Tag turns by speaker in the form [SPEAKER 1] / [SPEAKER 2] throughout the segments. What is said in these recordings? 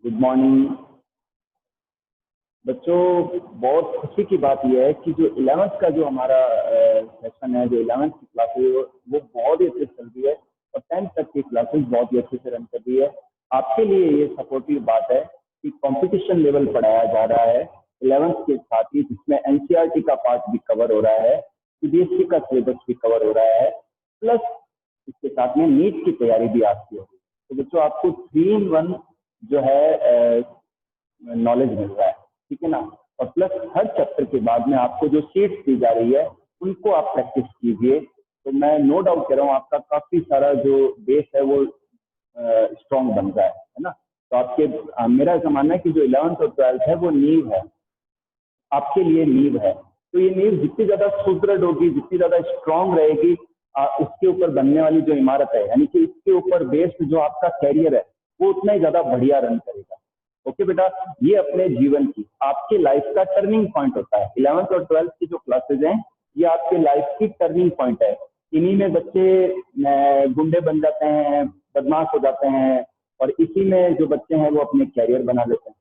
[SPEAKER 1] Good morning बच्चों। बहुत खुशी की बात यह है कि जो 11th का जो हमारा सेशन है, जो 11th की क्लासेज है वो बहुत ही अच्छे से चल रही है और 10th तक की क्लासेज बहुत ही अच्छे से रन कर रही है। आपके लिए ये सपोर्टिव बात है कि कंपटीशन लेवल पढ़ाया जा रहा है 11th के साथ ही, जिसमें एनसीईआरटी का पार्ट भी कवर हो रहा है, सीबीएसई का सिलेबस भी कवर हो रहा है, प्लस इसके साथ में नीट की तैयारी भी आपकी होगी। तो बच्चों आपको 3 in 1 जो है नॉलेज मिल रहा है, ठीक है ना। और प्लस हर चैप्टर के बाद में आपको जो सीट्स दी जा रही है उनको आप प्रैक्टिस कीजिए। तो मैं नो डाउट कह रहा हूँ आपका काफी सारा जो बेस है वो स्ट्रॉन्ग बन रहा है ना। तो आपके मेरा ऐसा मानना है कि जो 11th और 12th है वो नींव है, आपके लिए नींव है। तो ये नींव जितनी ज्यादा सुदृढ़ होगी, जितनी ज्यादा स्ट्रांग रहेगी, उसके ऊपर बनने वाली जो इमारत है, यानी कि इसके ऊपर बेस्ड जो आपका कैरियर है वो उतना ही ज्यादा बढ़िया रन करेगा। ओके बेटा, ये अपने जीवन की आपके लाइफ का टर्निंग पॉइंट होता है। 11th और 12th की जो क्लासेज हैं ये आपके लाइफ की टर्निंग पॉइंट है। इन्हीं में बच्चे गुंडे बन जाते हैं, बदमाश हो जाते हैं, और इसी में जो बच्चे हैं वो अपने कैरियर बना लेते हैं।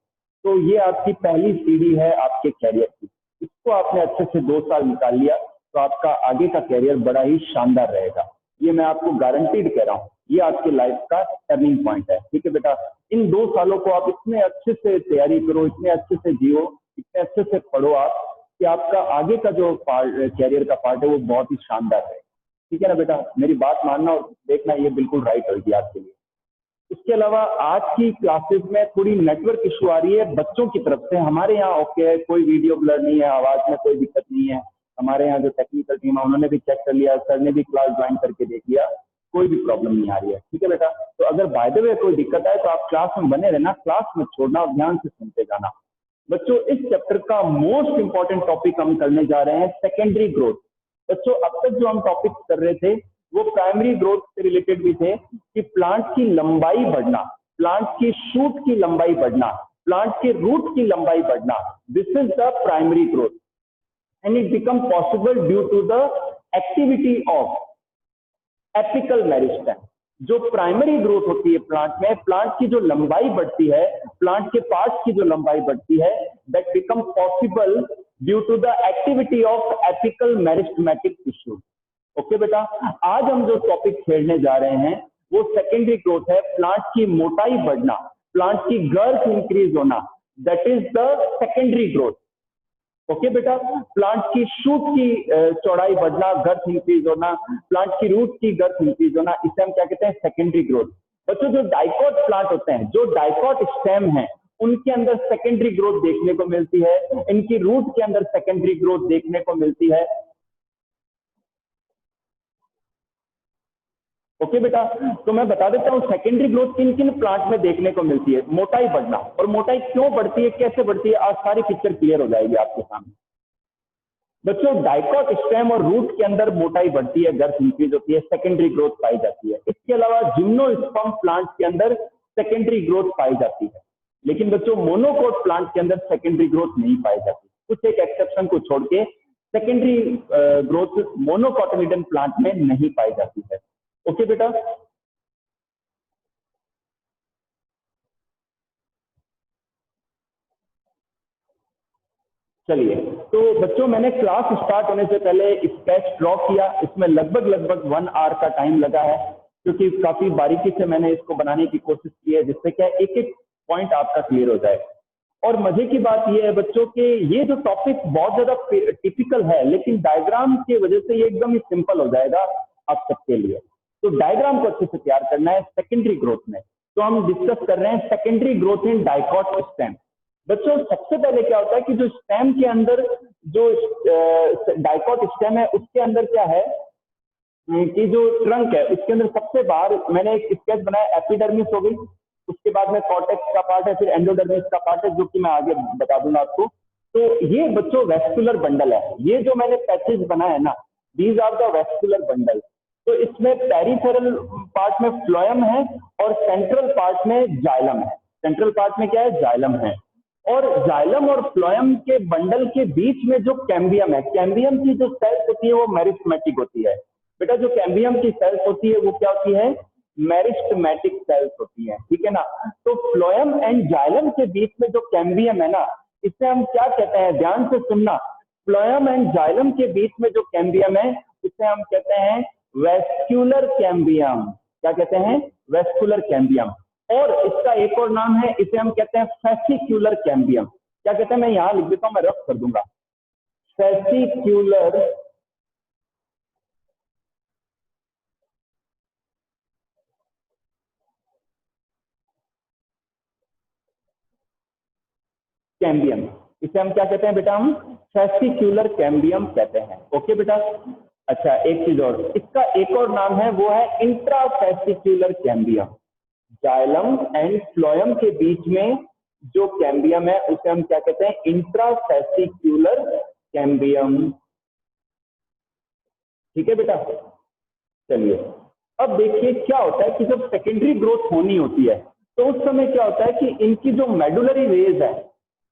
[SPEAKER 1] तो ये आपकी पहली सीढ़ी है आपके कैरियर की। इसको आपने अच्छे से 2 साल निकाल लिया तो आपका आगे का कैरियर बड़ा ही शानदार रहेगा। ये मैं आपको गारंटीड कह रहा हूँ, ये आपकी लाइफ का टर्निंग पॉइंट है। ठीक है बेटा, इन 2 सालों को आप इतने अच्छे से तैयारी करो, इतने अच्छे से जियो, इतने अच्छे से पढ़ो आप कि आपका आगे का जो कैरियर का पार्ट है वो बहुत ही शानदार है। ठीक है ना बेटा, मेरी बात मानना और देखना, ये बिल्कुल राइट होगी आपके लिए। इसके अलावा आज की क्लासेस में थोड़ी नेटवर्क इशू आ रही है बच्चों की तरफ से। हमारे यहाँ ओके है, कोई वीडियो ब्लर नहीं है, आवाज में कोई दिक्कत नहीं है। हमारे यहाँ जो टेक्निकल टीम है उन्होंने भी चेक कर लिया, सर ने भी क्लास ज्वाइन करके देख लिया, कोई भी प्रॉब्लम नहीं आ रही है। ठीक है बेटा, तो अगर बाय द वे कोई दिक्कत आए तो आप क्लास में बने रहना, क्लास में छोड़ना और ध्यान से सुनते जाना। बच्चों इस चैप्टर का मोस्ट इंपॉर्टेंट टॉपिक हम करने जा रहे हैं सेकेंडरी ग्रोथ। बच्चों अब तक जो हम टॉपिक कर रहे थे वो प्राइमरी ग्रोथ से रिलेटेड भी थे कि प्लांट की लंबाई बढ़ना, प्लांट की शूट की लंबाई बढ़ना, प्लांट के रूट की लंबाई बढ़ना, this is the primary growth and it become possible due to the activity of apical meristem. जो प्राइमरी ग्रोथ होती है प्लांट में, प्लांट की जो लंबाई बढ़ती है, प्लांट के पार्ट्स की जो लंबाई बढ़ती है, that become possible due to the activity of apical meristematic tissue. Okay बेटा, आज हम जो टॉपिक छेड़ने जा रहे हैं वो सेकेंडरी ग्रोथ है, प्लांट की मोटाई बढ़ना, प्लांट की गर्थ इंक्रीज होना, that is the secondary growth. Okay बेटा, प्लांट की शूट की चौड़ाई बढ़ना, गर्थ इंक्रीज होना, प्लांट की रूट की गर्थ इंक्रीज होना, इसे हम क्या कहते हैं, सेकेंडरी ग्रोथ। बच्चों जो डाइकॉट प्लांट होते हैं, जो डाइकॉट स्टेम है, उनके अंदर सेकेंडरी ग्रोथ देखने को मिलती है, इनकी रूट के अंदर सेकेंडरी ग्रोथ देखने को मिलती है। ओके बेटा, तो मैं बता देता हूं सेकेंडरी ग्रोथ किन किन प्लांट में देखने को मिलती है। मोटाई बढ़ना, और मोटाई क्यों बढ़ती है, कैसे बढ़ती है, आज सारी पिक्चर क्लियर हो जाएगी आपके सामने। बच्चों डाइकॉट स्टेम और रूट के अंदर मोटाई बढ़ती है, गर्थ इंक्रीज होती है, सेकेंडरी ग्रोथ पाई जाती है। इसके अलावा जिम्नोस्पर्म प्लांट के अंदर सेकेंडरी ग्रोथ पाई जाती है, लेकिन बच्चों मोनोकोट प्लांट के अंदर सेकेंडरी ग्रोथ नहीं पाई जाती। कुछ एक एक्सेप्शन को छोड़ के सेकेंडरी ग्रोथ मोनोकोटिलिडन प्लांट में नहीं पाई जाती है। ओके बेटा, चलिए तो बच्चों मैंने क्लास स्टार्ट होने से पहले स्केच ड्रॉ किया, इसमें लगभग 1 आवर का टाइम लगा है, क्योंकि काफी बारीकी से मैंने इसको बनाने की कोशिश की है, जिससे क्या एक एक पॉइंट आपका क्लियर हो जाए। और मजे की बात यह है बच्चों कि ये जो टॉपिक बहुत ज्यादा टिपिकल है, लेकिन डायग्राम की वजह से ये एकदम ही सिंपल हो जाएगा आप सबके लिए। तो डायग्राम को अच्छे से तैयार करना है सेकेंडरी ग्रोथ में। तो हम डिस्कस कर रहे हैं secondary growth in dicot stem. बच्चों सबसे पहले क्या होता है कि जो स्टेम के अंदर जो डाइकॉट स्टेम है उसके अंदर क्या है कि जो ट्रंक है उसके अंदर सबसे बाहर मैंने एक स्केच बनाया, एपिडर्मिस हो गई, उसके बाद में कॉर्टेक्स का पार्ट है, फिर एंडोडर्मिस का पार्ट है, जो कि मैं आगे बता दूंगा आपको। तो ये बच्चों वेस्कुलर बंडल है, ये जो मैंने पैचेज बनाया है ना, these are the vascular bundle. तो इसमें पेरिफेरल पार्ट में फ्लोएम है और सेंट्रल पार्ट में जाइलम है। सेंट्रल पार्ट में क्या है, जाइलम है। और जाइलम और फ्लोएम के बंडल के बीच में जो कैम्बियम है, कैम्बियम की जो सेल्स होती है वो मेरिस्टेमेटिक होती है। बेटा जो कैम्बियम की सेल्स होती है वो क्या होती है, मेरिस्टेमेटिक सेल्स होती हैं, ठीक है ना। तो फ्लोएम एंड जाइलम के बीच में जो कैम्बियम है ना, इसे हम क्या कहते हैं, ध्यान से सुनना। फ्लोएम एंड जाइलम के बीच में जो कैम्बियम है इसे हम कहते हैं वेस्क्यूलर कैम्बियम। क्या कहते हैं? Vascular cambium. और इसका एक और नाम है, इसे हम कहते हैं फैसिक्यूलर कैम्बियम। क्या कहते हैं? मैं यहां लिख देता हूं, मैं रफ कर दूंगा। फैसिक्यूलर कैम्बियम, इसे हम क्या कहते हैं बेटा? हम फैसिक्यूलर कैम्बियम कहते हैं। ओके बेटा। अच्छा, एक चीज और, इसका एक और नाम है, वो है इंट्राफैसिक्यूलर कैम्बियम। जाइलम एंड फ्लोएम के बीच में जो कैम्बियम है उसे हम क्या कहते हैं? इंट्राफैसिक्यूलर कैम्बियम। ठीक है बेटा। चलिए, अब देखिए क्या होता है कि जब सेकेंडरी ग्रोथ होनी होती है तो उस समय क्या होता है कि इनकी जो मेडुलरी रेज है,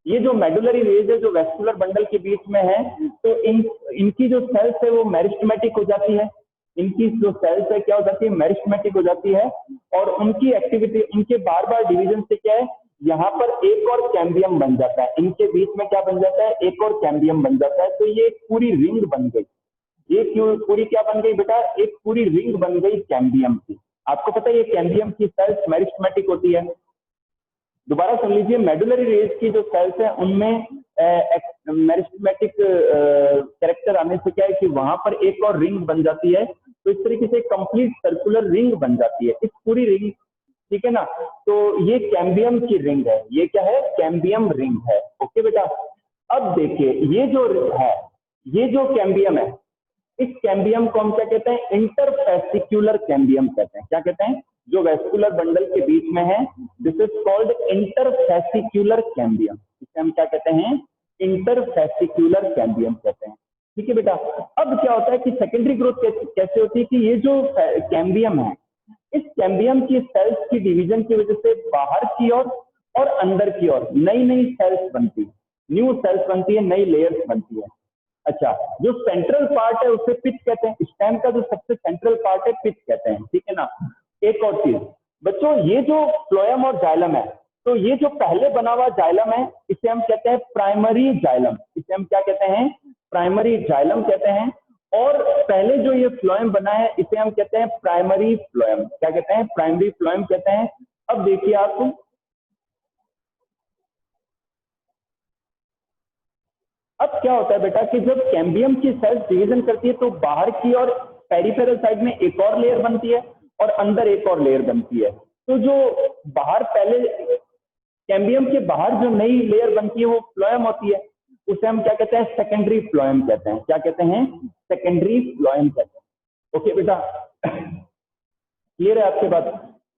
[SPEAKER 1] ये जो मेडुलरी रेज है जो वेस्कुलर बंडल के बीच में है, तो इनकी जो सेल्स है वो मेरिस्टेमेटिक हो जाती है। इनकी जो सेल्स है क्या हो जाती है? मेरिस्टेमेटिक हो जाती है। और उनकी एक्टिविटी, उनके बार बार डिवीजन से क्या है, यहाँ पर एक और कैम्बियम बन जाता है। इनके बीच में क्या बन जाता है? एक और कैम्बियम बन जाता है। तो ये एक पूरी रिंग बन गई। ये क्यों पूरी क्या बन गई बेटा? एक पूरी रिंग बन गई कैम्बियम की। आपको पता है ये कैम्बियम की सेल्स मेरिस्टेमेटिक होती है। दोबारा सुन लीजिए, मेडुलरी रेज की जो सेल्स है उनमें मेरिस्टेमेटिक कैरेक्टर आने से क्या है कि वहां पर एक और रिंग बन जाती है। तो इस तरीके से कंप्लीट सर्कुलर रिंग बन जाती है, इस पूरी रिंग। ठीक है ना। तो ये कैम्बियम की रिंग है। ये क्या है? कैम्बियम रिंग है। ओके बेटा। अब देखिए, ये जो है, ये जो कैम्बियम है, इस कैम्बियम को हम क्या कहते हैं? इंटरफैसिक्यूलर कैम्बियम कहते हैं। क्या कहते हैं? जो वेस्कुलर बंडल के बीच में है, दिस इज कॉल्ड इंटरफैसिक्यूलर कैम्बियम। इसे हम क्या कहते हैं? इंटरफैसिक्यूलर कैम्बियम कहते हैं। ठीक है बेटा। अब क्या होता है कि सेकेंडरी ग्रोथ कैसे होती है कि ये जो कैम्बियम है, इस कैम्बियम की सेल्स की डिवीजन की वजह से बाहर की ओर और अंदर की ओर नई नई सेल्स बनती है, न्यू सेल्स बनती है, नई लेयर्स बनती है। अच्छा, जो सेंट्रल पार्ट है उसे पिच कहते हैं। स्टेम का जो सबसे सेंट्रल पार्ट है पिच कहते हैं। ठीक है ना। एक और चीज बच्चों, ये जो फ्लोएम और जाइलम है, तो ये जो पहले बना हुआ जाइलम है इसे हम कहते हैं प्राइमरी जाइलम। इसे हम क्या कहते हैं? प्राइमरी जाइलम कहते हैं। और पहले जो ये फ्लोएम बना है इसे हम कहते हैं प्राइमरी फ्लोएम। क्या कहते हैं? प्राइमरी फ्लोएम कहते हैं। अब देखिए आप, अब क्या होता है बेटा कि जब कैम्बियम की सेल्स डिवीजन करती है तो बाहर की और पेरिफेरल साइड में एक और लेयर बनती है और अंदर एक और लेयर बनती है। तो जो बाहर पहले कैम्बियम के बाहर जो नई लेयर बनती है वो फ्लोएम होती है। उसे हम क्या कहते हैं? सेकेंडरी फ्लोएम कहते हैं। क्या कहते हैं? सेकेंडरी फ्लोएम कहते हैं। ओके बेटा, क्लियर है आपके बात?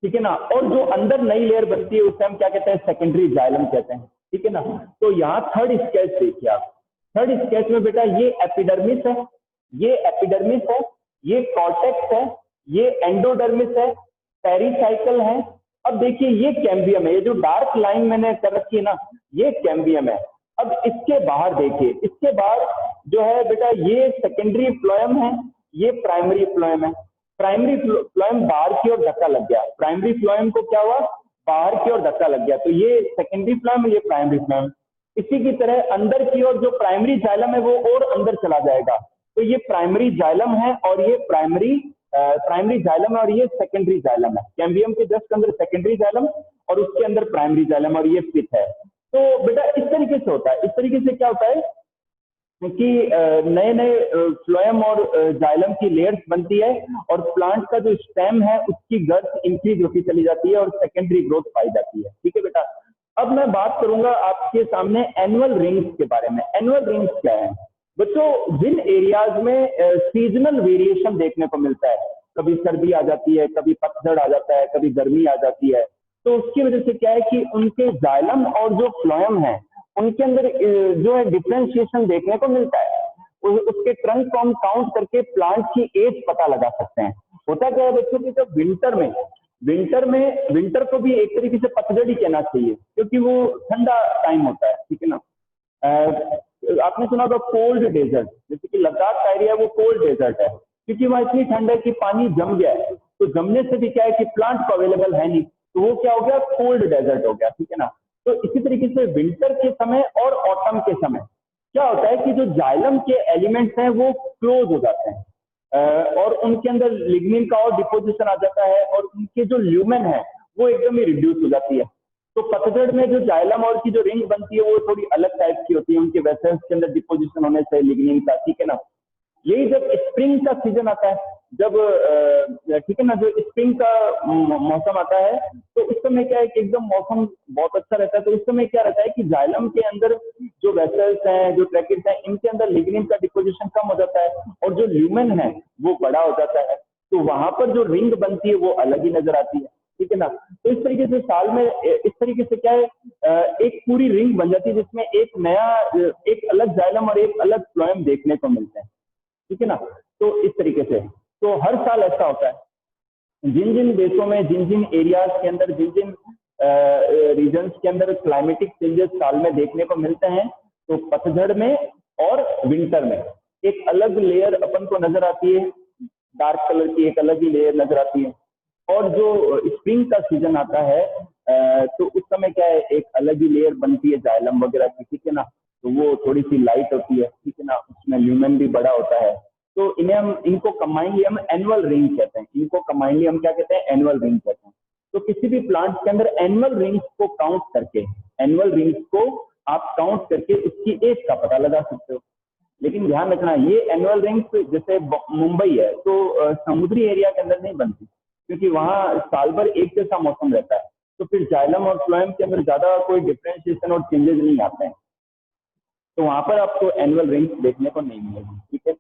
[SPEAKER 1] ठीक है ना। और जो अंदर नई लेयर बनती है उसे हम क्या कहते हैं? सेकेंडरी जाइलम कहते हैं। ठीक है ना। तो यहाँ थर्ड स्केच देखिए आप। थर्ड स्केच में बेटा ये एपिडर्मिस है, ये एपिडर्मिस है, ये कॉर्टेक्स है, ये एंडोडर्मिस है, पेरिसाइकल है। अब देखिए ये कैम्बियम है, ये जो डार्क लाइन मैंने कर रखी है ना, ये कैम्बियम है। अब इसके बाहर देखिए, इसके बाहर जो है बेटा ये सेकेंडरी फ्लोएम है, ये प्राइमरी फ्लोएम है। प्राइमरी फ्लोएम बाहर की ओर धक्का लग गया, प्राइमरी फ्लोएम को क्या हुआ? बाहर की ओर धक्का लग गया। तो ये सेकेंडरी फ्लोएम, ये प्राइमरी फ्लोएम। इसी की तरह अंदर की ओर जो प्राइमरी जाइलम है वो और अंदर चला जाएगा। तो ये प्राइमरी जाइलम है और ये प्राइमरी जाइलम है और ये सेकेंडरी जाइलम है। कैम्बियम के जस्ट अंदर सेकेंडरी जाइलम और उसके अंदर प्राइमरी जाइलम और ये पिच है। तो बेटा इस तरीके से होता है। इस तरीके से क्या होता है कि नए नए फ्लोएम और जाइलम की लेयर्स बनती है और प्लांट का जो स्टेम है उसकी गर्थ इंक्रीज होती चली जाती है और सेकेंडरी ग्रोथ पाई जाती है। ठीक है बेटा। अब मैं बात करूंगा आपके सामने एनुअल रिंग्स के बारे में। एनुअल रिंग्स क्या है बच्चों? जिन एरियाज में सीजनल वेरिएशन देखने को मिलता है, कभी सर्दी आ जाती है, कभी पतझड़ आ जाता है, कभी गर्मी आ जाती है, तो उसकी वजह से क्या है कि उनके जाइलम और जो फ्लोएम है उनके अंदर जो है डिफ्रेंशिएशन देखने को मिलता है। उसके ट्रंक को हम काउंट करके प्लांट की एज पता लगा सकते हैं। होता क्या है बच्चों की, जब विंटर को भी एक तरीके से पतझड़ ही कहना चाहिए क्योंकि वो ठंडा टाइम होता है। ठीक है ना। आपने सुना होगा कोल्ड डेजर्ट, जैसे कि लद्दाख का एरिया है वो कोल्ड डेजर्ट है क्योंकि वहां इतनी ठंड है कि पानी जम गया है। तो जमने से भी क्या है कि प्लांट को अवेलेबल है नहीं, तो वो क्या हो गया, कोल्ड डेजर्ट हो गया, ठीक है ना। तो इसी तरीके से विंटर के समय और ऑटम के समय क्या होता है कि जो जाइलम के एलिमेंट्स हैं वो क्लोज हो जाते हैं, और उनके अंदर लिग्निन का और डिपोजिशन आ जाता है, और उनके जो ल्यूमेन है वो एकदम ही रिड्यूस हो जाती है। तो पतझड़ में जो जाइलम और की जो रिंग बनती है वो थोड़ी अलग टाइप की होती है, उनके वेसल्स के अंदर डिपोजिशन होने से लिग्निन का, ठीक है ना। यही जब स्प्रिंग का सीजन आता है, जब ठीक है ना, जो स्प्रिंग का मौसम आता है, तो उस समय क्या है कि एकदम मौसम बहुत अच्छा रहता है। तो उस समय क्या रहता है कि जाइलम के अंदर जो वेसल्स हैं, जो ट्रैकेट्स हैं, इनके अंदर लिग्निन का डिपोजिशन कम हो जाता है और जो ल्यूमेन है वो बड़ा हो जाता है। तो वहां पर जो रिंग बनती है वो अलग ही नजर आती है, ठीक है ना। तो इस तरीके से साल में इस तरीके से क्या है, एक पूरी रिंग बन जाती है जिसमें एक नया एक अलग जाइलम और एक अलग फ्लोएम देखने को मिलते हैं, ठीक है ना। तो इस तरीके से तो हर साल ऐसा होता है, जिन जिन देशों में, जिन जिन एरियाज के अंदर, जिन जिन रीजन्स के अंदर क्लाइमेटिक चेंजेस साल में देखने को मिलते हैं, तो पतझड़ में और विंटर में एक अलग लेयर अपन को नजर आती है, डार्क कलर की एक अलग ही लेयर नजर आती है। और जो स्प्रिंग का सीजन आता है, तो उस समय क्या है, एक अलग ही लेयर बनती है जाइलम वगैरह की, ठीक है ना। तो वो थोड़ी सी लाइट होती है, ठीक है ना, उसमें ल्यूमेन भी बड़ा होता है। तो इन्हें हम, इनको कंबाइनली हम एनुअल रिंग कहते हैं, इनको कंबाइनली हम क्या कहते हैं, एनुअल रिंग कहते हैं। तो किसी भी प्लांट के अंदर एनुअल रिंग्स को काउंट करके, एनुअल रिंग्स को आप काउंट करके उसकी एज का पता लगा सकते हो। लेकिन ध्यान रखना, ये एनुअल रिंग्स जैसे मुंबई है तो समुद्री एरिया के अंदर नहीं बनती, क्योंकि वहां साल भर एक जैसा मौसम रहता है, तो फिर जाइलम और फ्लोएम के अंदर ज्यादा कोई डिफ्रेंशिएशन और चेंजेस नहीं आते हैं, तो वहां पर आपको एनुअल रिंग्स देखने को नहीं मिलेगी, ठीक है।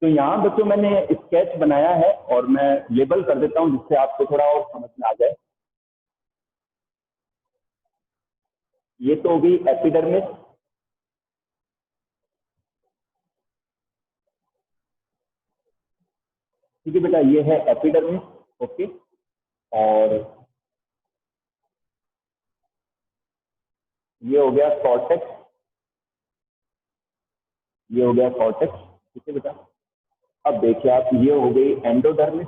[SPEAKER 1] तो यहाँ बच्चों मैंने स्केच बनाया है और मैं लेबल कर देता हूँ जिससे आपको थोड़ा और समझ में आ जाए। ये तो होगी एपिडर्मिस, ठीक है बेटा, ये है एपिडर्मिस, ओके। और ये हो गया कॉर्टेक्स, ये हो गया कॉर्टेक्स, ठीक है बेटा। अब देखिए आप, ये हो गई एंडोडर्मिस,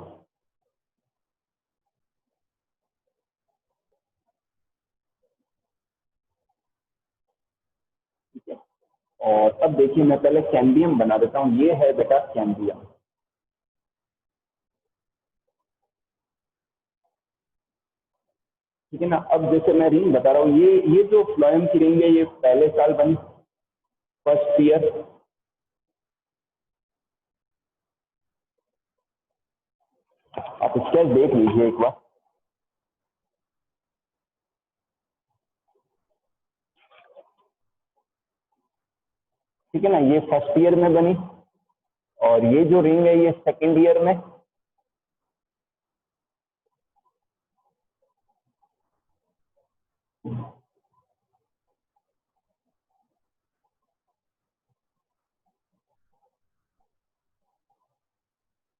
[SPEAKER 1] ठीक है। और अब देखिए मैं पहले कैम्बियम बना देता हूँ, ये है बेटा कैम्बियम, ठीक है ना। अब जैसे मैं रिंग बता रहा हूँ, ये जो फ्लोएम की रिंग है ये पहले साल बनी, फर्स्ट ईयर। आप स्केच देख लीजिए एक बार, ठीक है ना। ये फर्स्ट ईयर में बनी, और ये जो रिंग है ये सेकेंड ईयर में,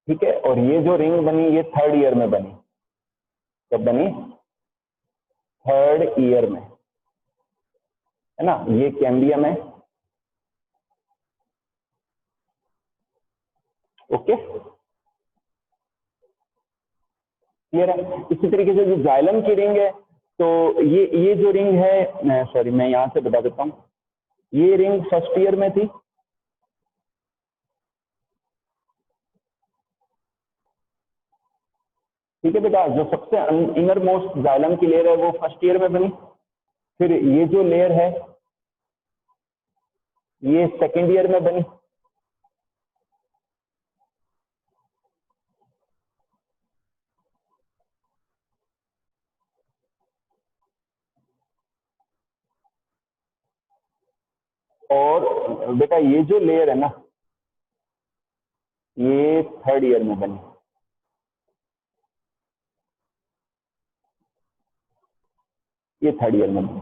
[SPEAKER 1] ठीक है। और ये जो रिंग बनी ये थर्ड ईयर में बनी, कब बनी, थर्ड ईयर में, है ना। ये कैम्बियम है, ओके, क्लियर है। इसी तरीके से जो जाइलम की रिंग है, तो ये जो रिंग है, सॉरी मैं यहां से बता देता हूँ, ये रिंग फर्स्ट ईयर में थी, ठीक है बेटा। जो सबसे इनर मोस्ट जाइलम की लेयर है वो फर्स्ट ईयर में बनी, फिर ये जो लेयर है ये सेकेंड ईयर में बनी, और बेटा ये जो लेयर है ना ये थर्ड ईयर में बनी, ये थर्ड ईयर में बनी,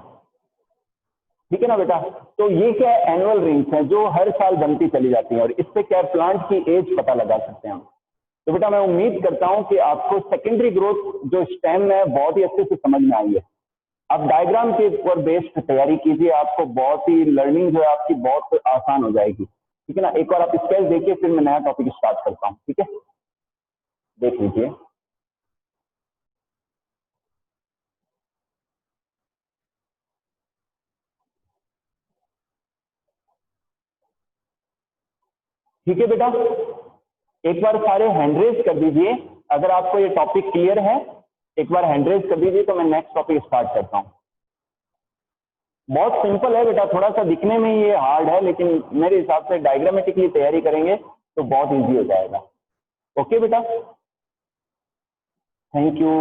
[SPEAKER 1] ठीक है ना बेटा। तो ये क्या है, एनुअल रिंग्स हैं जो हर साल बनती चली जाती हैं, और इससे क्या प्लांट की एज पता लगा सकते हैं हम। तो बेटा मैं उम्मीद करता हूं कि आपको सेकेंडरी ग्रोथ जो स्टेम है बहुत ही अच्छे से समझ में आई है। आप डायग्राम के ऊपर बेस्ड तैयारी कीजिए, आपको बहुत ही लर्निंग जो है आपकी बहुत आसान हो जाएगी, ठीक है ना। एक बार आप स्केच देखिए, फिर मैं नया टॉपिक स्टार्ट करता हूँ, ठीक है, देख लीजिए। ठीक है बेटा, एक बार सारे हैंड रेज कर दीजिए अगर आपको ये टॉपिक क्लियर है। एक बार हैंड रेज कर दीजिए तो मैं नेक्स्ट टॉपिक स्टार्ट करता हूं। बहुत सिंपल है बेटा, थोड़ा सा दिखने में ये हार्ड है, लेकिन मेरे हिसाब से डायग्रामेटिकली तैयारी करेंगे तो बहुत इजी हो जाएगा। ओके बेटा, थैंक यू।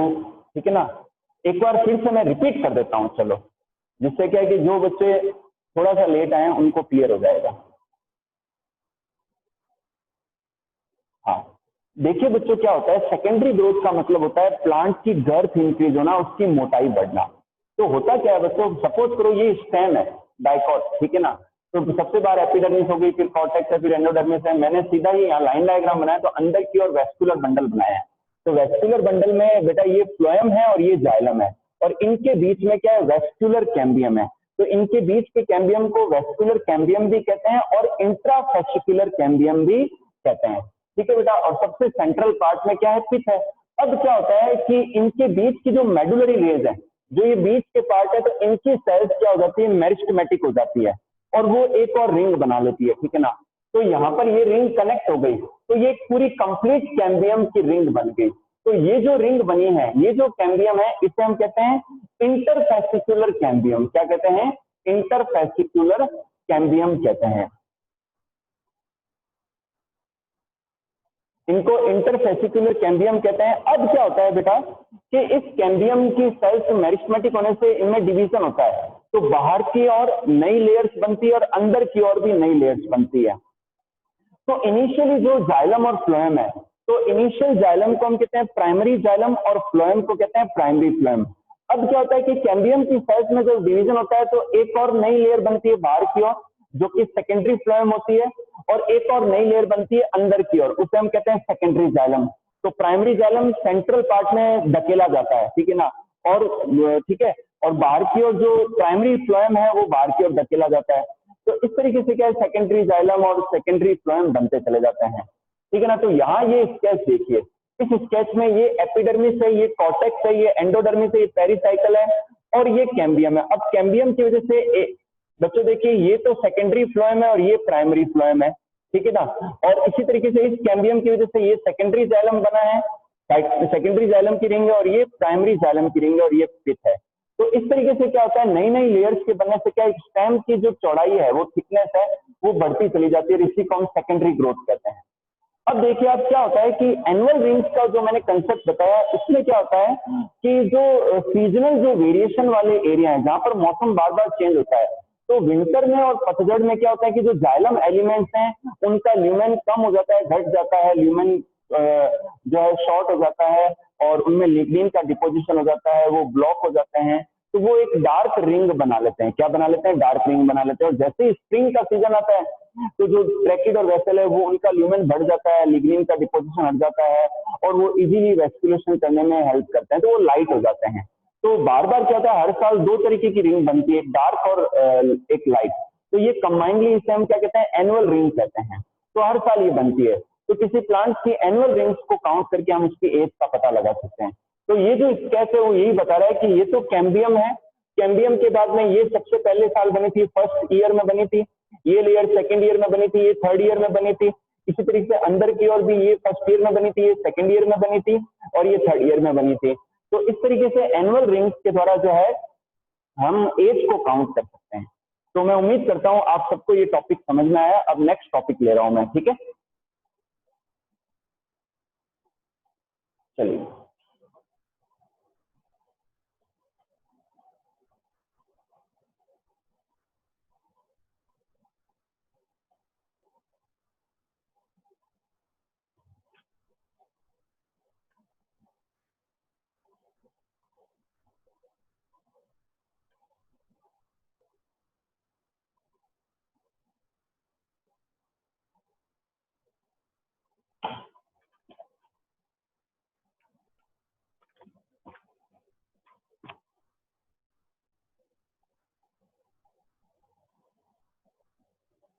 [SPEAKER 1] ठीक है ना, एक बार फिर से मैं रिपीट कर देता हूं, चलो, जिससे क्या है कि जो बच्चे थोड़ा सा लेट आए उनको क्लियर हो जाएगा। हाँ, देखिए बच्चों, क्या होता है, सेकेंडरी ग्रोथ का मतलब होता है प्लांट की गर्थ इंक्रीज होना, उसकी मोटाई बढ़ना। तो होता क्या है बच्चों, सपोज करो ये स्टेम है, डाइकॉट, ठीक है ना, तो सबसे बाहर एपिडर्मिस हो गई, फिर कॉर्टेक्स है, फिर एंडोडर्मिस है। मैंने सीधा ही यहाँ लाइन डायग्राम बनाया तो अंदर की ओर वेस्कुलर बंडल बनाया है। तो वेस्कुलर बंडल में बेटा ये फ्लोएम है और ये जाइलम है, और इनके बीच में क्या है, वेस्कुलर कैम्बियम है। तो इनके बीच के कैम्बियम को वेस्कुलर कैम्बियम भी कहते हैं और इंट्राफेसिकुलर कैम्बियम भी कहते हैं। ठीक है बेटा, और सबसे सेंट्रल पार्ट में क्या है, पिथ है। अब क्या होता है कि इनके बीच की जो मेडुलरी लेज है, जो ये बीच के पार्ट है, तो इनकी सेल्स क्या हो जाती है, मेरिस्टेमेटिक हो जाती है और वो एक और रिंग बना लेती है। ठीक है ना, तो यहाँ पर ये रिंग कनेक्ट हो गई तो ये एक पूरी कंप्लीट कैम्बियम की रिंग बन गई। तो ये जो रिंग बनी है, ये जो कैम्बियम है, इसे हम कहते हैं इंटरफेसिकुलर कैम्बियम। क्या कहते हैं, इंटरफेसिकुलर कैम्बियम कहते हैं। इनको इंटरफेसिकुलर कैम्बियम कहते हैं। अब क्या होता है बेटा कि इस कैम्बियम की सेल्स मेरिस्टेमेटिक होने से इनमें डिवीजन होता है, तो बाहर की ओर नई लेयर्स बनती है और अंदर की ओर भी नई लेयर्स बनती है। तो इनिशियली जो जाइलम और फ्लोएम है, तो इनिशियल जाइलम को हम कहते हैं प्राइमरी जाइलम और फ्लोएम को कहते हैं प्राइमरी फ्लोएम। अब क्या होता है कि कैम्बियम की सेल्स में जब डिवीजन होता है तो एक और नई लेयर बनती है बाहर की ओर, जो कि सेकेंडरी फ्लोएम होती है, और एक और नई लेयर बनती है अंदर की ओर, उसे हम कहते हैं सेकेंडरी जाइलम। तो प्राइमरी जाइलम सेंट्रल पार्ट में धकेला जाता है, ठीक है ना, और ठीक है, और बाहर की ओर जो प्राइमरी फ्लोएम है वो बाहर की ओर धकेला जाता है। तो इस तरीके से क्या है, सेकेंडरी जाइलम और सेकेंडरी फ्लोएम बनते चले जाते हैं। ठीक है ना, तो यहाँ ये स्केच देखिए, इस स्केच में ये एपिडर्मिस है, ये कॉर्टेक्स है, ये एंडोडर्मिस है, ये पेरिसाइकल है और ये कैम्बियम है। अब कैम्बियम की वजह से बच्चों देखिए, ये तो सेकेंडरी फ्लोएम है और ये प्राइमरी फ्लोएम है। ठीक है ना, और इसी तरीके से इस कैम्बियम की वजह से ये सेकेंडरी जाइलम बना है, सेकेंडरी जाइलम की रिंग है, और ये प्राइमरी जाइलम की रिंग है, और ये पिथ है। तो इस तरीके से क्या होता है, नई नई लेयर्स के बनने से क्या, स्टेम की जो चौड़ाई है, वो थिकनेस है, वो बढ़ती चली जाती है। इसी को हम सेकेंडरी ग्रोथ कहते हैं। अब देखिए, अब क्या होता है कि एनुअल रिंग्स का जो मैंने कंसेप्ट बताया, उसमें क्या होता है कि जो सीजनल जो वेरिएशन वाले एरिया है, जहां पर मौसम बार बार चेंज होता है, तो विंटर में और पतझड़ में क्या होता है कि जो जाइलम एलिमेंट्स हैं उनका ल्यूमेन कम हो जाता है, घट जाता है, ल्यूमेन जो है शॉर्ट हो जाता है, और उनमें लिग्निन का डिपोजिशन हो जाता है, वो ब्लॉक हो जाते हैं, तो वो एक डार्क रिंग बना लेते हैं। क्या बना लेते हैं, डार्क रिंग बना लेते हैं। और जैसे ही स्प्रिंग का सीजन आता है तो जो ट्रैकिड और वेसल है वो उनका ल्यूमेन बढ़ जाता है, लिग्निन का डिपोजिशन हट जाता है, और वो इजीली वेस्कुलेशन करने में हेल्प करते हैं, तो वो लाइट हो जाते हैं। तो बार बार क्या होता है, हर साल दो तरीके की रिंग बनती है, एक डार्क और एक लाइट। तो ये कंबाइंडली इसे हम क्या कहते हैं, एनुअल रिंग कहते हैं। तो हर साल ये बनती है। तो किसी प्लांट की एनुअल रिंग्स को काउंट करके हम उसकी एज का पता लगा सकते हैं। तो ये जो स्केच है वो यही बता रहा है कि ये तो कैम्बियम है, कैम्बियम के बाद में ये सबसे पहले साल बनी थी, फर्स्ट ईयर में बनी थी, ये लेयर सेकंड ईयर में बनी थी, ये थर्ड ईयर में बनी थी। इसी तरीके से अंदर की ओर भी ये फर्स्ट ईयर में बनी थी, ये सेकंड ईयर में बनी थी, और ये थर्ड ईयर में बनी थी। तो इस तरीके से एनुअल रिंग्स के द्वारा जो है हम एज को काउंट कर सकते हैं। तो मैं उम्मीद करता हूं आप सबको ये टॉपिक समझ में आया। अब नेक्स्ट टॉपिक ले रहा हूं मैं, ठीक है, चलिए।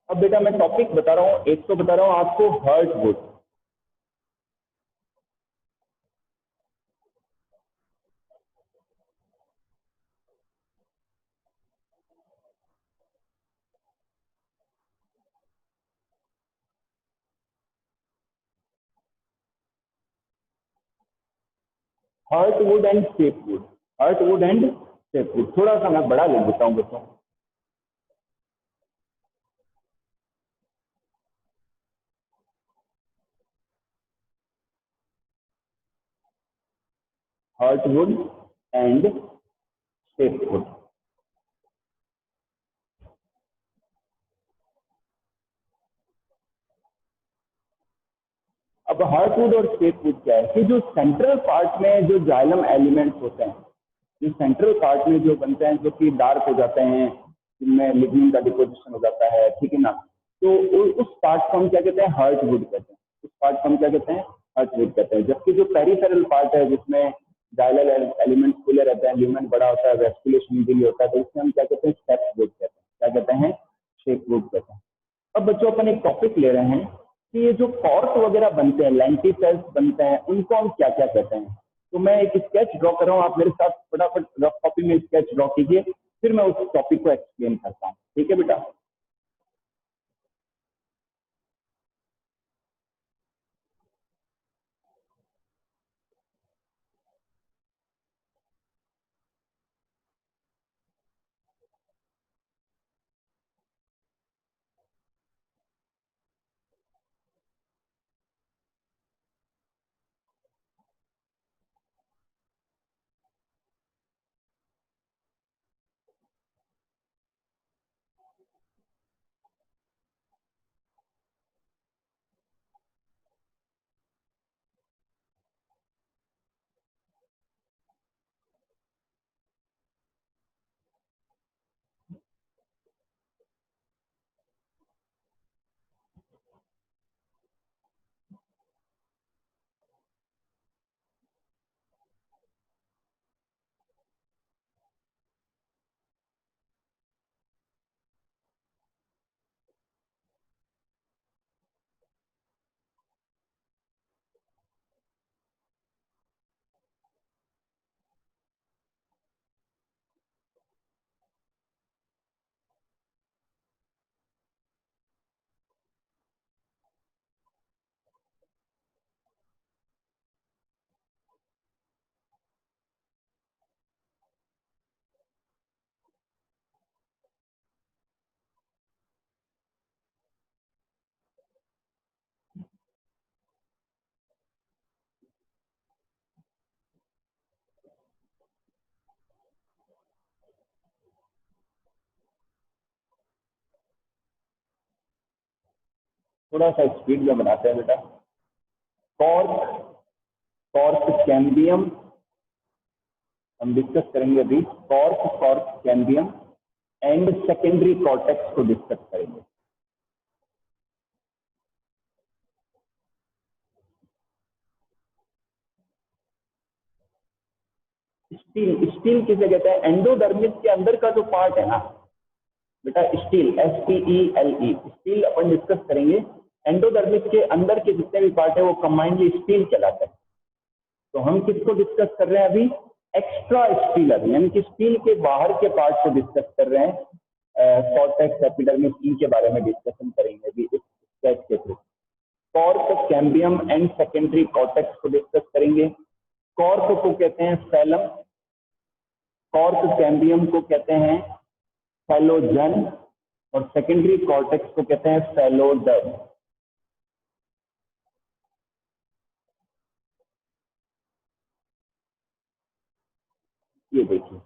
[SPEAKER 1] अब बेटा मैं टॉपिक बता रहा हूँ, एक तो बता रहा हूँ आपको heartwood. Heartwood and sapwood, heartwood and sapwood, थोड़ा सा मैं बड़ा लिख देता हूँ बच्चों। Heartwood and sapwood. अब हार्टवुड और सेपवुड क्या है कि जो सेंट्रल पार्ट में जो जाइलम एलिमेंट्स होते हैं, जो सेंट्रल पार्ट में जो बनते हैं, जो कि डार्क हो जाते हैं, जिनमें लिग्निन का डिपोजिशन हो जाता है, ठीक है ना, तो उस पार्ट को हम क्या कहते हैं, हार्टवुड कहते हैं। उस पार्ट को हम क्या कहते हैं, हार्टवुड कहते हैं। जबकि जो पेरिफेरल पार्ट है, जिसमें जाइलल एलिमेंट खुले रहते हैं, ल्यूमेन बड़ा होता है, वेस्कुलेशन इजीली होता है, तो इसमें हम क्या कहते हैं, सेप्वुड कहते हैं। क्या कहते हैं, शेपवुड कहते हैं। अब बच्चों अपन एक टॉपिक ले रहे हैं कि ये जो कॉर्क वगैरह बनते हैं, लेंटिसेल्स बनते हैं, उनको हम क्या क्या कहते हैं। तो मैं एक स्केच ड्रॉ कर रहा हूँ, आप मेरे साथ फटाफट रफ कॉपी में स्केच ड्रॉ कीजिए, फिर मैं उस टॉपिक को एक्सप्लेन करता हूँ। ठीक है बेटा। थोड़ा सा स्पीड में बनाते हैं बेटा। कॉर्क, कॉर्क कैम्बियम हम डिस्कस करेंगे अभी। Cork, cork cambium and secondary cortex को डिस्कस करेंगे। स्टील, स्टील किसे कहते हैं, एंडोडर्मिस के अंदर का जो पार्ट है ना बेटा, स्टील, STELE, स्टील अपन डिस्कस करेंगे। एंडोडर्मिस के अंदर के जितने भी पार्ट है वो कंबाइंडली स्टील कहलाता है। तो हम किसको डिस्कस कर रहे हैं अभी, एक्स्ट्रा स्टीलर, यानी कि स्टील के बाहर के पार्ट को डिस्कस कर रहे हैं। कॉर्टेक्स, एपिडर्मिस, इनके बारे में डिस्कशन करेंगे अभी इस स्टेज के through. Cork, cambium and secondary cortex को डिस्कस करेंगे। कॉर्क को कहते हैं फैलम, कॉर्क कैम्बियम को कहते हैं फैलोजन, और सेकेंडरी कॉर्टेक्स को कहते हैं फैलोडर्म। ये देखिए,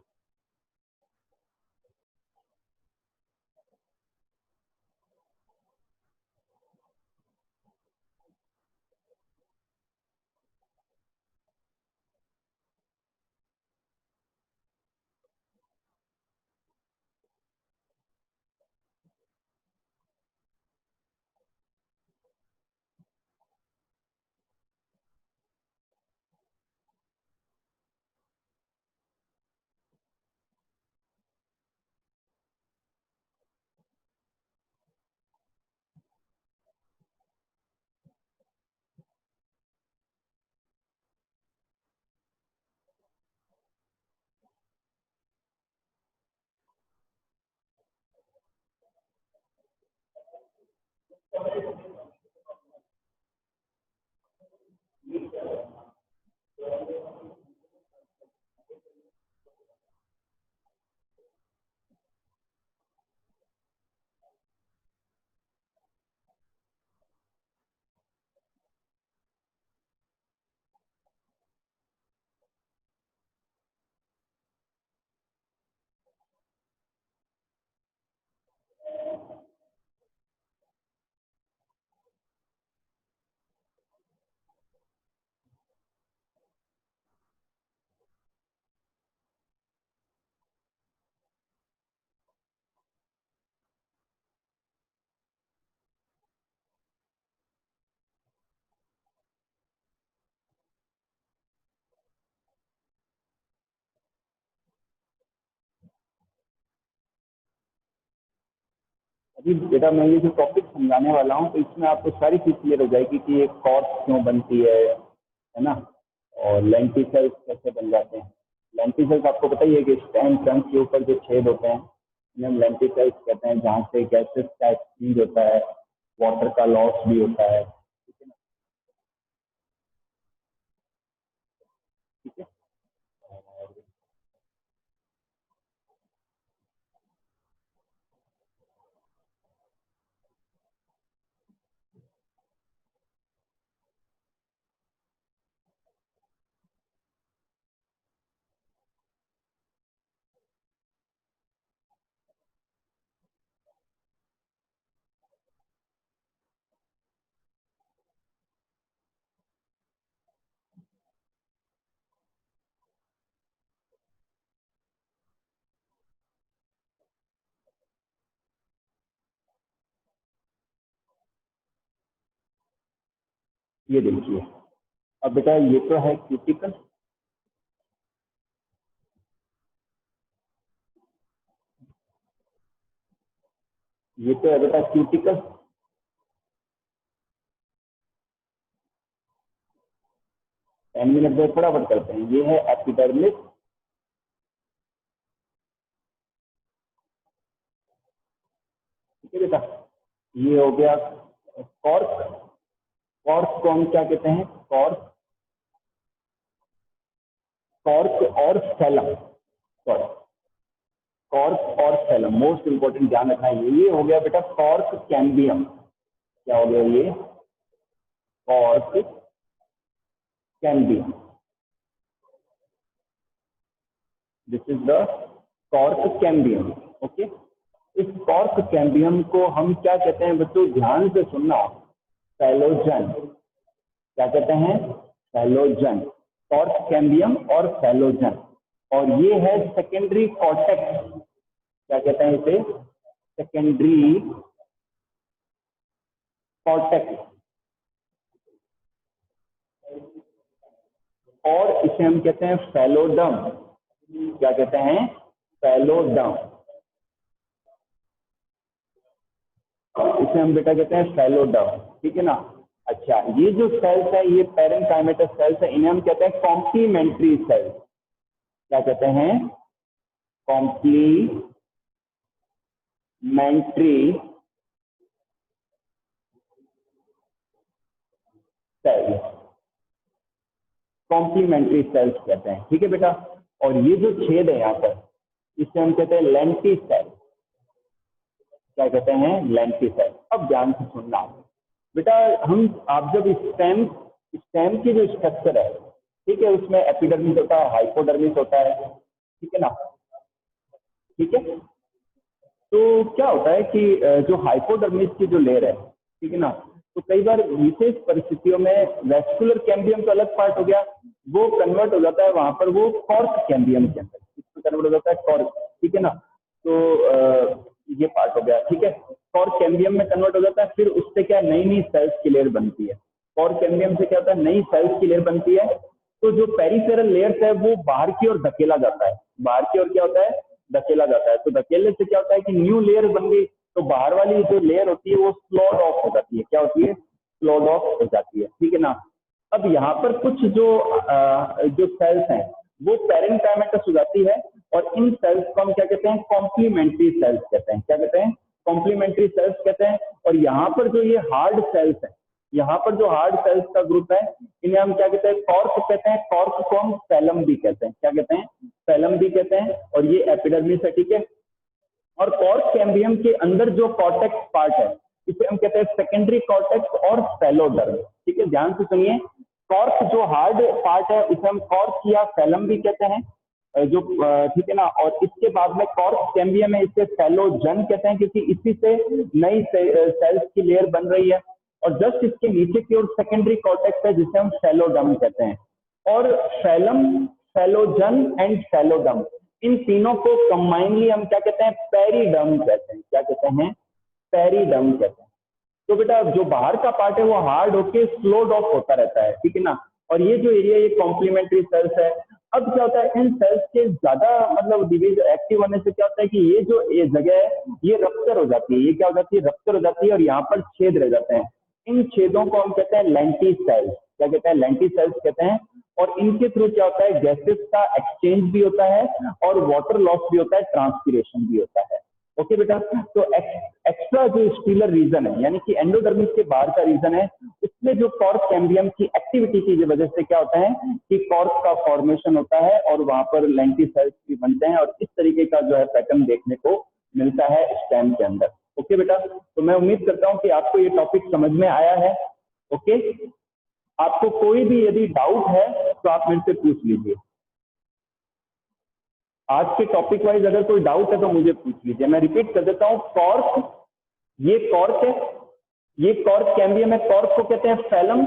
[SPEAKER 1] अभी बेटा मैं ये जो टॉपिक समझाने वाला हूँ तो इसमें आपको सारी चीज़ क्लियर हो जाएगी कि ये कॉर्क क्यों बनती है ना, और लेंटिसेल्स कैसे बन जाते हैं। लेंटिसेल्स आपको पता ही है कि स्टेम ट्रंक के ऊपर जो छेद होते हैं इन्हें हम लेंटिसेल्स कहते हैं, जहाँ से गैसेस का एक्सचेंज होता है, वाटर का लॉस भी होता है। ठीक है ना, ठीक है। और ये देखिए, अब बेटा ये तो है क्यूटिकल, ये तो है बेटा क्यूटिकल। 10 मिनट में फटाफट करते हैं। ये है एपिडर्मिस, ठीक है बेटा। ये हो गया कॉर्क। कॉर्क को हम क्या कहते हैं? कॉर्क, कॉर्क और सैलम, सॉरी, कॉर्क और सैलम मोस्ट इंपॉर्टेंट ध्यान रखना है। ये हो गया बेटा कॉर्क कैम्बियम। क्या हो गया ये? Cork cambium, this is the cork cambium. Okay, इस कॉर्क कैम्बियम को हम क्या कहते हैं बच्चों? ध्यान से सुनना, फैलोजन। क्या कहते हैं? फैलोजन। कॉर्क कैम्बियम और फैलोजन। और ये है सेकेंडरी कॉर्टेक्स। क्या कहते हैं इसे? Secondary cortex. और इसे हम कहते हैं फैलोडम। क्या कहते हैं? फैलोडम। इसे हम बेटा कहते हैं फैलोडम, ठीक है ना। अच्छा, ये जो सेल्स है ये पेरेंकाइमेटस सेल्स है, इन्हें हम कहते हैं कॉम्प्लीमेंट्री सेल्स। क्या कहते हैं? कॉम्प्लीमेंट्री सेल्स, कॉम्प्लीमेंट्री सेल्स कहते हैं, ठीक है बेटा। और ये जो छेद है यहाँ पर, इसे हम कहते हैं लेंटी सेल। क्या कहते हैं? Lenticel. अब ध्यान से सुनना बेटा, हम आप जब स्टेम, स्टेम की जो स्ट्रक्चर है, ठीक है, उसमें एपिडर्मिस होता है, हाइपोडर्मिस होता है, ठीक है ना, ठीक है। तो क्या होता है कि जो हाइपोडर्मिस की जो लेयर है, ठीक है ना, तो कई बार विशेष परिस्थितियों में वेस्कुलर कैम्बियम तो अलग पार्ट हो गया, वो कन्वर्ट हो जाता है वहां पर वो कॉर्क कैम्बियम के अंदर, इसमें कन्वर्ट हो जाता है कॉर्क, ठीक है ना। तो ये पार्ट हो गया, ठीक है। कॉर्क कैम्बियम में कन्वर्ट हो जाता है, फिर उससे क्या नई नई सेल्स की लेयर बनती है। कॉर्क कैम्बियम से क्या होता है? नई सेल्स की लेयर बनती है। तो जो पेरिफेरल लेयर्स है वो बाहर की ओर धकेला जाता है, बाहर की ओर क्या होता है? धकेला जाता है। तो धकेलने से क्या होता है कि न्यू लेयर बन गई, तो बाहर वाली जो लेयर होती है वो स्लॉड ऑफ हो जाती है। क्या होती है? स्लॉड ऑफ हो जाती है, ठीक है ना। अब यहाँ पर कुछ जो सेल्स हैं वो पेरेंकाइमेटस हो जाती है, और इन सेल्स को हम क्या कहते हैं? कॉम्प्लीमेंट्री सेल्स कहते हैं। क्या कहते हैं? कॉम्प्लीमेंट्री सेल्स कहते हैं। और यहाँ पर जो ये हार्ड सेल्स है, यहाँ पर जो हार्ड सेल्स का ग्रुप है, इन्हें हम क्या कहते हैं? कॉर्क कहते हैं। कॉर्क को हम फैलम भी कहते हैं। क्या कहते हैं? फैलम भी कहते हैं। और ये एपिडर्मिस है, ठीक है। और कॉर्क कैम्बियम के अंदर जो कॉर्टेक्स पार्ट है, इसे हम कहते हैं सेकेंडरी कॉर्टेक्स और फैलोडर्म, ठीक है। ध्यान से सुनिए, कॉर्क जो हार्ड पार्ट है इसे हम कॉर्क या फैलम भी कहते हैं, जो ठीक है ना। और इसके बाद में कॉर्क कैम्बियम है, इसे फैलोजन कहते हैं, क्योंकि इसी से नई सेल्स की लेयर बन रही है। और जस्ट इसके नीचे की ओर सेकेंडरी कॉर्टेक्स है, जिसे हम फैलोडम कहते हैं। और फैलम, फैलोजन एंड फैलोडम, इन तीनों को कंबाइनली हम क्या कहते हैं? पेरिडम कहते हैं। क्या कहते हैं? पेरिडम कहते हैं। तो बेटा जो बाहर का पार्ट है वो हार्ड होके स्लोड ऑफ होता रहता है, ठीक है ना। और ये जो एरिया, ये कॉम्प्लीमेंट्री सेल्स है। अब क्या होता है, इन सेल्स के ज्यादा मतलब डिवीज एक्टिव होने से क्या होता है कि ये जगह है ये रप्चर हो जाती है, ये क्या हो जाती है, रप्चर हो जाती है और यहाँ पर छेद रह जाते हैं। इन छेदों को हम कहते हैं लेंटिसेल्स, क्या कहते हैं, लेंटिसेल्स कहते हैं। और इनके थ्रू क्या होता है, गैसेस का एक्सचेंज भी होता है और वाटर लॉस भी होता है, ट्रांसपीरेशन भी होता है। ओके बेटा, तो एक्स्ट्रा जो स्टीलर रीजन है यानी कि एंडोडर्मिस के बाहर का रीजन है, उसमें जो कॉर्क कैम्बियम की एक्टिविटी की वजह से क्या होता है कि कॉर्क का फॉर्मेशन होता है और वहां पर लेंटिसेल्स भी बनते हैं और इस तरीके का जो है पैटर्न देखने को मिलता है स्टेम के अंदर। ओके बेटा, तो मैं उम्मीद करता हूं कि आपको ये टॉपिक समझ में आया है। ओके, आपको कोई भी यदि डाउट है तो आप मेरे से पूछ लीजिए। आज के टॉपिक वाइज अगर कोई डाउट है तो मुझे पूछ लीजिए। मैं रिपीट कर देता हूं, कॉर्क, ये कॉर्क है, ये कॉर्क कैम्बियम है। कॉर्क को कहते हैं फैलम,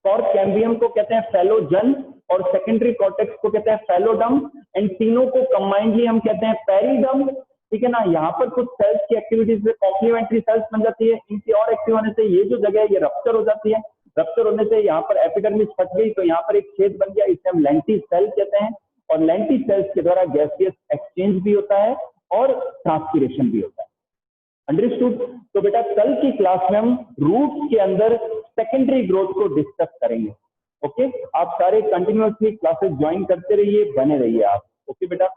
[SPEAKER 1] कॉर्क कैम्बियम को कहते हैं फैलोजन और सेकेंडरी कॉर्टेक्स को कहते हैं फैलोडम, एंड तीनों को कंबाइंडली हम कहते हैं पेरिडम। ठीक है ना, यहाँ पर कुछ सेल्स की एक्टिविटीज से कॉम्प्लीमेंट्री सेल्स बन जाती है, इनकी और एक्टिव होने से ये जो जगह है ये रप्चर हो जाती है। रप्चर होने से यहाँ पर एपिडर्मिस फट गई तो यहाँ पर एक छेद बन गया, इसे हम लेंटिसेल कहते हैं। और लेंटिसेल्स के द्वारा गैसियस एक्सचेंज भी होता है और ट्रांसपीरेशन भी होता है। अंडरस्टूड? तो बेटा कल की क्लास में हम रूट्स के अंदर सेकेंडरी ग्रोथ को डिस्कस करेंगे। ओके, आप सारे कंटिन्यूअसली क्लासेस ज्वाइन करते रहिए, बने रहिए आप। ओके बेटा,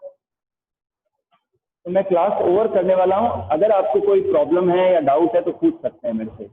[SPEAKER 1] तो मैं क्लास ओवर करने वाला हूं। अगर आपको कोई प्रॉब्लम है या डाउट है तो पूछ सकते हैं मेरे से।